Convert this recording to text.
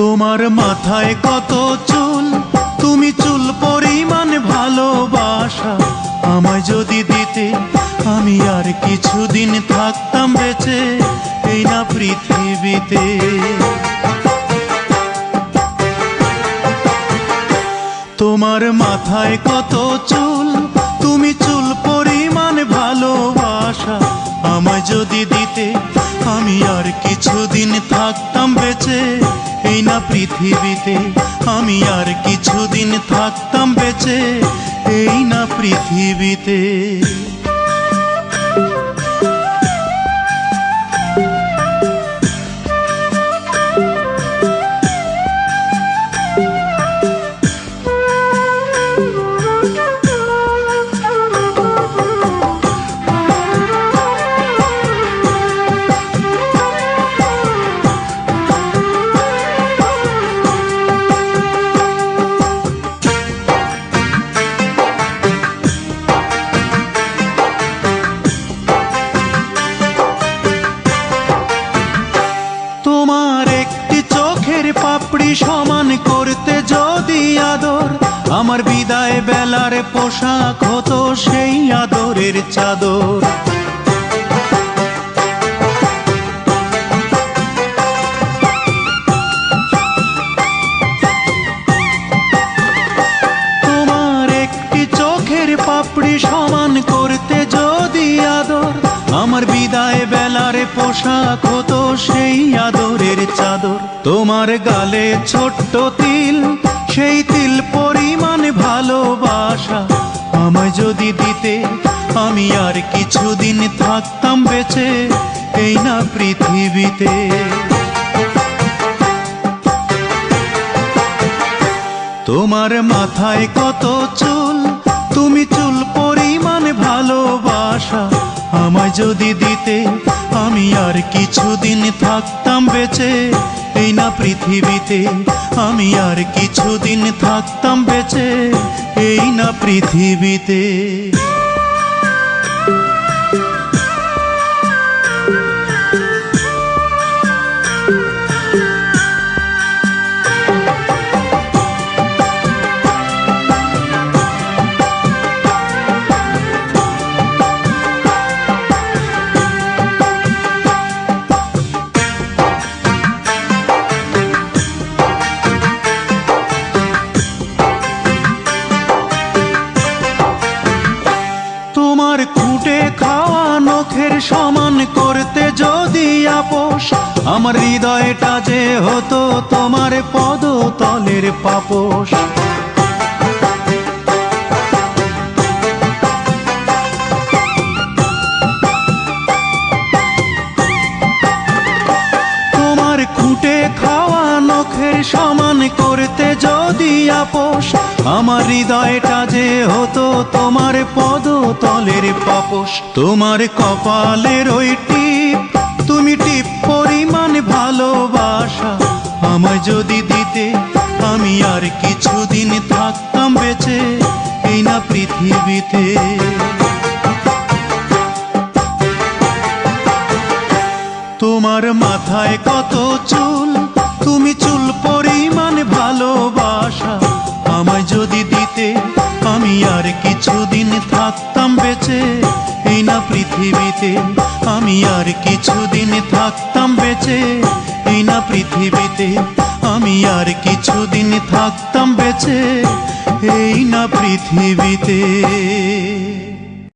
তোমার মাথায় কত চুল, তুমি চুল পরিমাণ ভালোবাসা আমায় যদি দিতে, আমি আর কিছুদিন থাকতাম বেঁচে এই না পৃথিবীতে। তোমার মাথায় কত চুল, তুমি চুল পরিমাণ ভালোবাসা আমায় যদি দিতে, আমি আর কিছুদিন থাকতাম বেঁচে এই না পৃথিবীতে। আমি আর কিছুদিন থাকতাম বেঁচে এই না পৃথিবীতে। তোমার একটি চোখের পাপড়ি সমান করতে যদি আদর, আমার বিদায় বেলার পোশাক হতো সেই আদরের চাদর। তোমার একটি চোখের পাপড়ি সমান করতে যদি আদর, আমার বিদায় বেলার পোশাক হতো সেই আদরের চাদর। তোমার গালে ছোট্ট তিল, সেই তিল পরিমাণ ভালোবাসা আমায় যদি দিতে, আমি আর কিছুদিন থাকতাম বেঁচে এই না পৃথিবীতে। তোমার মাথায় কত চুল, তুমি চুল পরিমাণ ভালোবাসা আমায় যদি দিতে, আমি আর কিছুদিন থাকতাম বেঁচে এই না পৃথিবীতে। আমি আর কিছুদিন থাকতাম বেঁচে এই না পৃথিবীতে। তোমার খুঁটে খাওয়া নখের সমান করতে যদি আপোষ, আমার হৃদয়টা যে হতো তোমার পদতলের পাপোশ। তোমার খুঁটে খাওয়া নখের সমান করতে যদি আপোষ, আমার হৃদয়টা যে হতো তোমার পদতলের পাপোশ। তোমার কপালের ওই টিপ, তুমি টিপ পরিমাণ ভালোবাসা আমায় যদি দিতে, আমি আর কিছুদিন থাকতাম বেঁচে এই না পৃথিবীতে। তোমার মাথায় কত চুল, তুমি চুল পরিমাণ ভালোবাসা আমায় যদি দিতে, আমি আর কিছুদিন থাকতাম বেঁচে এই না পৃথিবীতে। আমি আর কিছুদিন থাকতাম বেঁচে এই না পৃথিবীতে। আমি আর কিছুদিন থাকতাম বেঁচে এই না পৃথিবীতে।